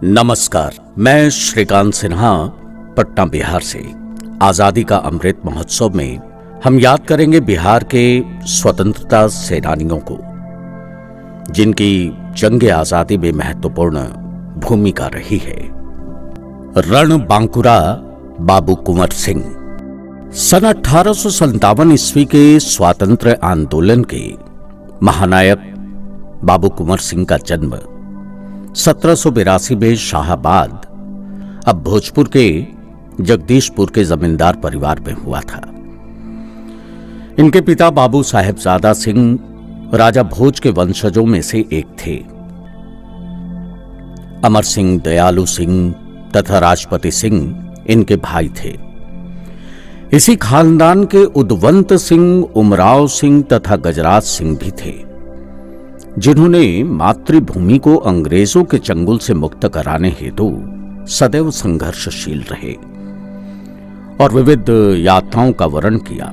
नमस्कार, मैं श्रीकांत सिन्हा पटना बिहार से। आजादी का अमृत महोत्सव में हम याद करेंगे बिहार के स्वतंत्रता सेनानियों को, जिनकी जंग आजादी में महत्वपूर्ण भूमिका रही है। रणबांकुरा बाबू कुंवर सिंह। सन 1857 ईस्वी के स्वातंत्र्य आंदोलन के महानायक बाबू कुंवर सिंह का जन्म 1782 में शाहाबाद, अब भोजपुर के जगदीशपुर के जमींदार परिवार में हुआ था। इनके पिता बाबू साहेबजादा सिंह राजा भोज के वंशजों में से एक थे। अमर सिंह, दयालु सिंह तथा राजपति सिंह इनके भाई थे। इसी खानदान के उदवंत सिंह, उमराव सिंह तथा गजराज सिंह भी थे, जिन्होंने मातृभूमि को अंग्रेजों के चंगुल से मुक्त कराने हेतु सदैव संघर्षशील रहे और विविध यातनाओं का वर्ण किया।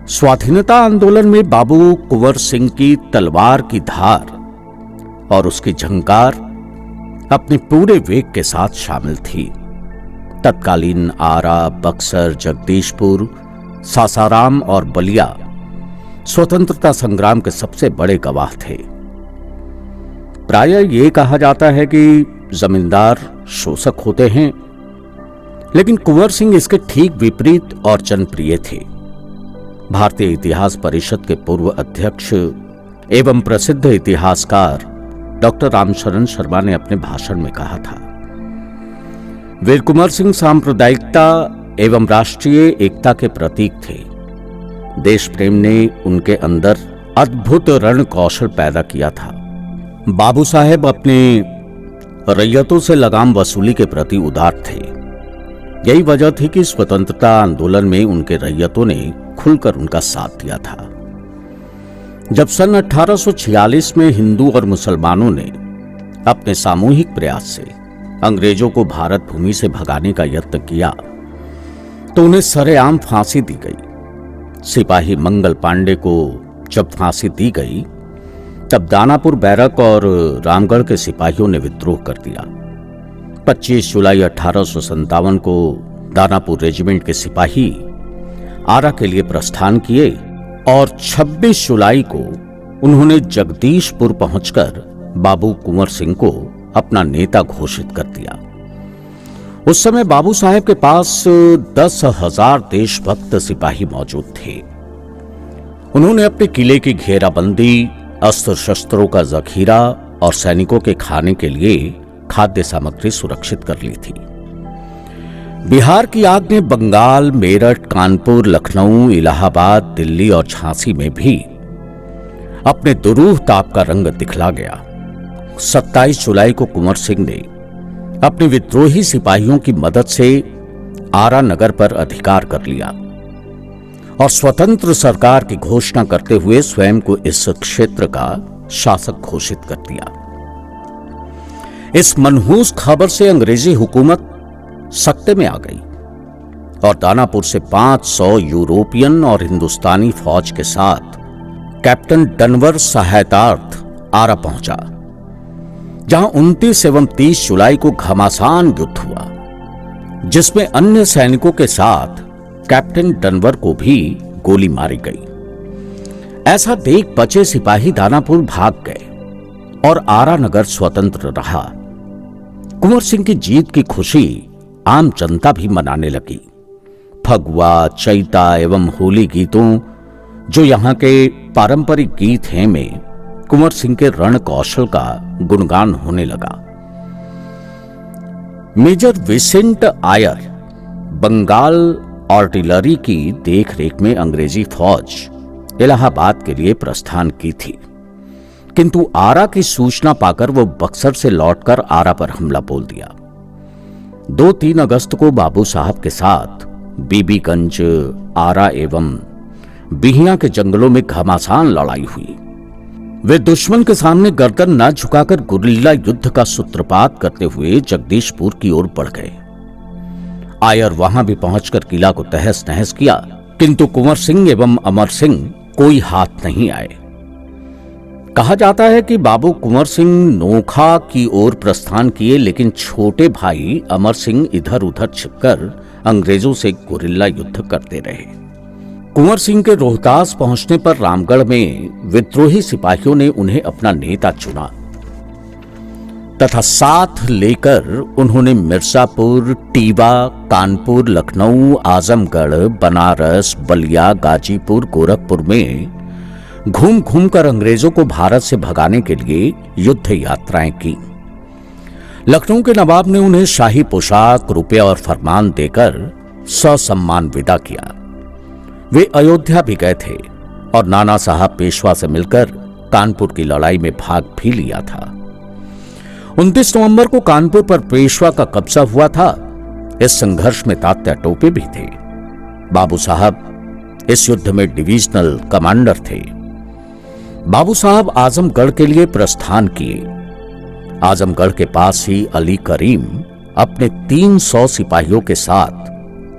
स्वाधीनता आंदोलन में बाबू कुंवर सिंह की तलवार की धार और उसकी झंकार अपने पूरे वेग के साथ शामिल थी। तत्कालीन आरा, बक्सर, जगदीशपुर, सासाराम और बलिया स्वतंत्रता संग्राम के सबसे बड़े गवाह थे। प्रायः यह कहा जाता है कि जमींदार शोषक होते हैं, लेकिन कुंवर सिंह इसके ठीक विपरीत और जनप्रिय थे। भारतीय इतिहास परिषद के पूर्व अध्यक्ष एवं प्रसिद्ध इतिहासकार डॉक्टर रामशरण शर्मा ने अपने भाषण में कहा था, वीर कुंवर सिंह सांप्रदायिकता एवं राष्ट्रीय एकता के प्रतीक थे। देश प्रेम ने उनके अंदर अद्भुत रण कौशल पैदा किया था। बाबू साहेब अपने रैयतों से लगाम वसूली के प्रति उदार थे। यही वजह थी कि स्वतंत्रता आंदोलन में उनके रैयतों ने खुलकर उनका साथ दिया था। जब सन 1846 में हिंदू और मुसलमानों ने अपने सामूहिक प्रयास से अंग्रेजों को भारत भूमि से भगाने का यत्न किया, तो उन्हें सरेआम फांसी दी गई। सिपाही मंगल पांडे को जब फांसी दी गई, तब दानापुर बैरक और रामगढ़ के सिपाहियों ने विद्रोह कर दिया। 25 जुलाई 1857 को दानापुर रेजिमेंट के सिपाही आरा के लिए प्रस्थान किए और 26 जुलाई को उन्होंने जगदीशपुर पहुंचकर बाबू कुंवर सिंह को अपना नेता घोषित कर दिया। उस समय बाबू साहेब के पास 10,000 देशभक्त सिपाही मौजूद थे। उन्होंने अपने किले की घेराबंदी, अस्त्र शस्त्रों का जखीरा और सैनिकों के खाने के लिए खाद्य सामग्री सुरक्षित कर ली थी। बिहार की आग ने बंगाल, मेरठ, कानपुर, लखनऊ, इलाहाबाद, दिल्ली और झांसी में भी अपने दुरूह ताप का रंग दिखला गया। 27 जुलाई को कुंवर सिंह ने अपने विद्रोही सिपाहियों की मदद से आरा नगर पर अधिकार कर लिया और स्वतंत्र सरकार की घोषणा करते हुए स्वयं को इस क्षेत्र का शासक घोषित कर दिया। इस मनहूस खबर से अंग्रेजी हुकूमत सख्ते में आ गई और दानापुर से 500 यूरोपियन और हिंदुस्तानी फौज के साथ कैप्टन डनवर सहायतार्थ आरा पहुंचा, जहां 29 एवं 30 जुलाई को घमासान युद्ध हुआ, जिसमें अन्य सैनिकों के साथ कैप्टन डनवर को भी गोली मारी गई। ऐसा देख बचे सिपाही दानापुर भाग गए और आरा नगर स्वतंत्र रहा। कुंवर सिंह की जीत की खुशी आम जनता भी मनाने लगी। फगुआ, चैता एवं होली गीतों, जो यहाँ के पारंपरिक गीत हैं, में कुंवर सिंह के रण कौशल का गुणगान होने लगा। मेजर विसेंट आयर बंगाल आर्टिलरी की देखरेख में अंग्रेजी फौज इलाहाबाद के लिए प्रस्थान की थी, किंतु आरा की सूचना पाकर वो बक्सर से लौटकर आरा पर हमला बोल दिया। 2-3 अगस्त को बाबू साहब के साथ बीबीगंज, आरा एवं बिहिया के जंगलों में घमासान लड़ाई हुई। वे दुश्मन के सामने गर्दन न झुकाकर गुरिल्ला युद्ध का सूत्रपात करते हुए जगदीशपुर की ओर बढ़ गए। आयर वहां भी पहुंचकर किला को तहस नहस किया, किंतु कुंवर सिंह एवं अमर सिंह कोई हाथ नहीं आए। कहा जाता है कि बाबू कुंवर सिंह नोखा की ओर प्रस्थान किए, लेकिन छोटे भाई अमर सिंह इधर उधर छिपकर अंग्रेजों से गुरिल्ला युद्ध करते रहे। कुंवर सिंह के रोहतास पहुंचने पर रामगढ़ में विद्रोही सिपाहियों ने उन्हें अपना नेता चुना तथा साथ लेकर उन्होंने मिर्जापुर, टीवा, कानपुर, लखनऊ, आजमगढ़, बनारस, बलिया, गाजीपुर, गोरखपुर में घूम घूम कर अंग्रेजों को भारत से भगाने के लिए युद्ध यात्राएं की। लखनऊ के नवाब ने उन्हें शाही पोशाक, रुपया और फरमान देकर ससम्मान विदा किया। वे अयोध्या भी गए थे और नाना साहब पेशवा से मिलकर कानपुर की लड़ाई में भाग भी लिया था। 29 नवंबर को कानपुर पर पेशवा का कब्जा हुआ था। इस संघर्ष में तात्या टोपे भी थे। बाबू साहब इस युद्ध में डिविजनल कमांडर थे। बाबू साहब आजमगढ़ के लिए प्रस्थान किए। आजमगढ़ के पास ही अली करीम अपने 300 सिपाहियों के साथ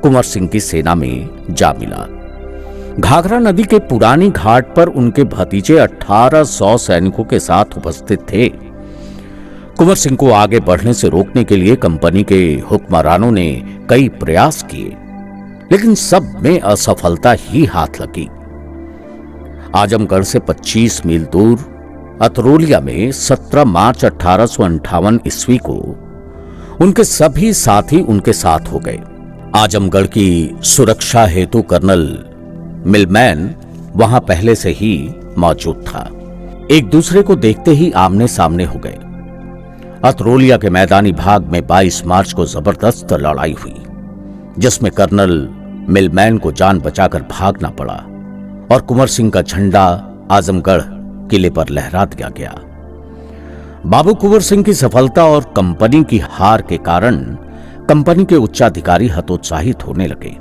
कुंवर सिंह की सेना में जा मिला। घाघरा नदी के पुरानी घाट पर उनके भतीजे 1800 सैनिकों के साथ उपस्थित थे। कुंवर सिंह को आगे बढ़ने से रोकने के लिए कंपनी के हुक्मरानों ने कई प्रयास किए, लेकिन सब में असफलता ही हाथ लगी। आजमगढ़ से 25 मील दूर अतरोलिया में 17 मार्च 1858 ईस्वी को उनके सभी साथी उनके साथ हो गए। आजमगढ़ की सुरक्षा हेतु कर्नल मिलमैन वहां पहले से ही मौजूद था। एक दूसरे को देखते ही आमने सामने हो गए। अतरोलिया के मैदानी भाग में 22 मार्च को जबरदस्त लड़ाई हुई, जिसमें कर्नल मिलमैन को जान बचाकर भागना पड़ा और कुंवर सिंह का झंडा आजमगढ़ किले पर लहरा दिया गया। बाबू कुंवर सिंह की सफलता और कंपनी की हार के कारण कंपनी के उच्चाधिकारी हतोत्साहित होने लगे।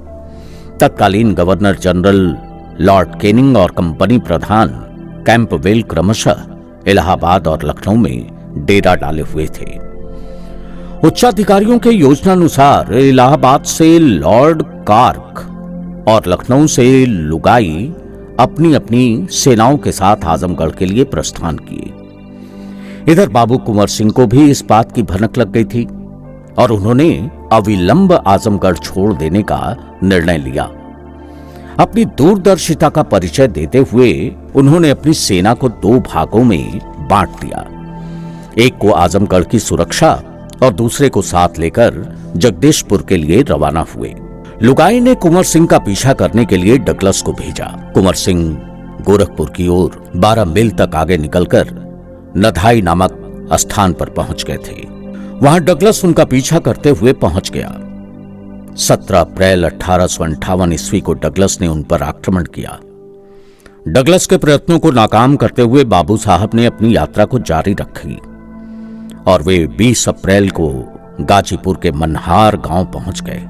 तत्कालीन गवर्नर जनरल लॉर्ड कैनिंग और कंपनी प्रधान कैंपबेल क्रमशः इलाहाबाद और लखनऊ में डेरा डाले हुए थे। उच्चाधिकारियों के योजनानुसार इलाहाबाद से लॉर्ड कार्क और लखनऊ से लुगाई अपनी अपनी सेनाओं के साथ आजमगढ़ के लिए प्रस्थान किए। इधर बाबू कुंवर सिंह को भी इस बात की भनक लग गई थी और उन्होंने अविलंब आजमगढ़ छोड़ देने का निर्णय लिया। अपनी दूरदर्शिता का परिचय देते हुए उन्होंने अपनी सेना को 2 भागों में बांट दिया। एक को आजमगढ़ की सुरक्षा और दूसरे को साथ लेकर जगदीशपुर के लिए रवाना हुए। लुगाई ने कुंवर सिंह का पीछा करने के लिए डगलस को भेजा। कुंवर सिंह गोरखपुर की ओर 12 मील तक आगे निकलकर नधाई नामक स्थान पर पहुंच गए थे। वहां डगलस उनका पीछा करते हुए पहुंच गया। 17 अप्रैल 1858 ईस्वी को डगलस ने उन पर आक्रमण किया। डगलस के प्रयत्नों को नाकाम करते हुए बाबू साहब ने अपनी यात्रा को जारी रखी और वे 20 अप्रैल को गाजीपुर के मनहार गांव पहुंच गए।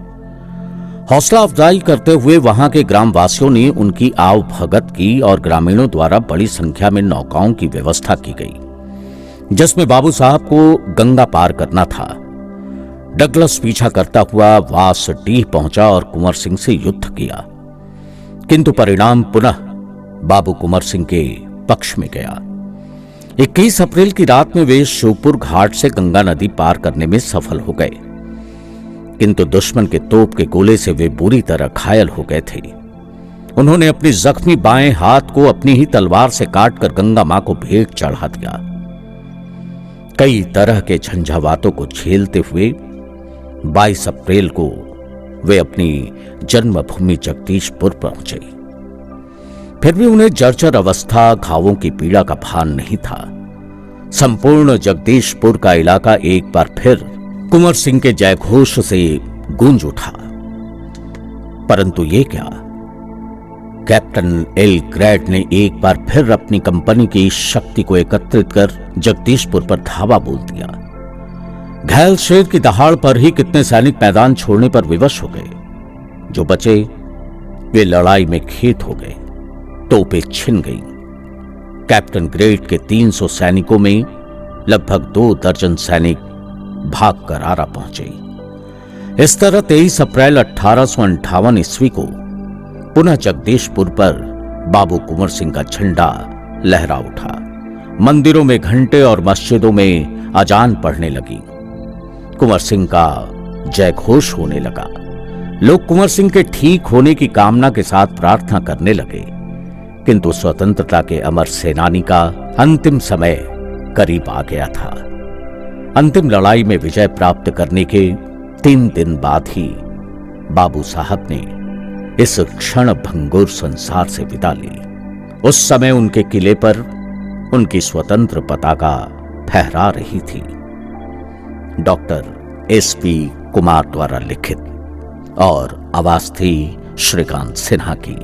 हौसला अफजाई करते हुए वहां के ग्रामवासियों ने उनकी आव भगत की और ग्रामीणों द्वारा बड़ी संख्या में नौकाओं की व्यवस्था की गई, जिसमें बाबू साहब को गंगा पार करना था। डगलस पीछा करता हुआ वासडीह पहुंचा और कुंवर सिंह से युद्ध किया, किंतु परिणाम पुनः बाबू कुंवर सिंह के पक्ष में गया। 21 अप्रैल की रात में वे शिवपुर घाट से गंगा नदी पार करने में सफल हो गए, किंतु दुश्मन के तोप के गोले से वे बुरी तरह घायल हो गए थे। उन्होंने अपनी जख्मी बाएं हाथ को अपनी ही तलवार से काटकर गंगा मां को भेंट चढ़ा दिया। कई तरह के झंझावातों को झेलते हुए 22 अप्रैल को वे अपनी जन्मभूमि जगदीशपुर पहुंचे। फिर भी उन्हें जर्जर अवस्था, घावों की पीड़ा का भान नहीं था। संपूर्ण जगदीशपुर का इलाका एक बार फिर कुंवर सिंह के जयघोष से गूंज उठा। परंतु ये क्या, कैप्टन एल ग्रैड ने एक बार फिर अपनी कंपनी की शक्ति को एकत्रित कर जगदीशपुर पर धावा बोल दिया। घायल शेर की दहाड़ पर ही कितने सैनिक मैदान छोड़ने पर विवश हो गए। जो बचे वे लड़ाई में खेत हो गए, तोपें छिन गईं। कैप्टन ग्रेड के 300 सैनिकों में लगभग 2 दर्जन सैनिक भागकर आरा पहुंचे। इस तरह 23 अप्रैल 1858 ईस्वी को पुनः जगदीशपुर पर बाबू कुंवर सिंह का झंडा लहरा उठा मंदिरों में घंटे और मस्जिदों में अजान पढ़ने लगी। कुंवर सिंह का जय घोष होने लगा। लोग कुंवर सिंह के ठीक होने की कामना के साथ प्रार्थना करने लगे। किंतु स्वतंत्रता के अमर सेनानी का अंतिम समय करीब आ गया था। अंतिम लड़ाई में विजय प्राप्त करने के 3 दिन बाद ही बाबू साहब ने इस क्षण भंगुर संसार से विदा ली। उस समय उनके किले पर उनकी स्वतंत्र पताका फहरा रही थी। डॉक्टर SP कुमार द्वारा लिखित और आवाज थी श्रीकांत सिन्हा की।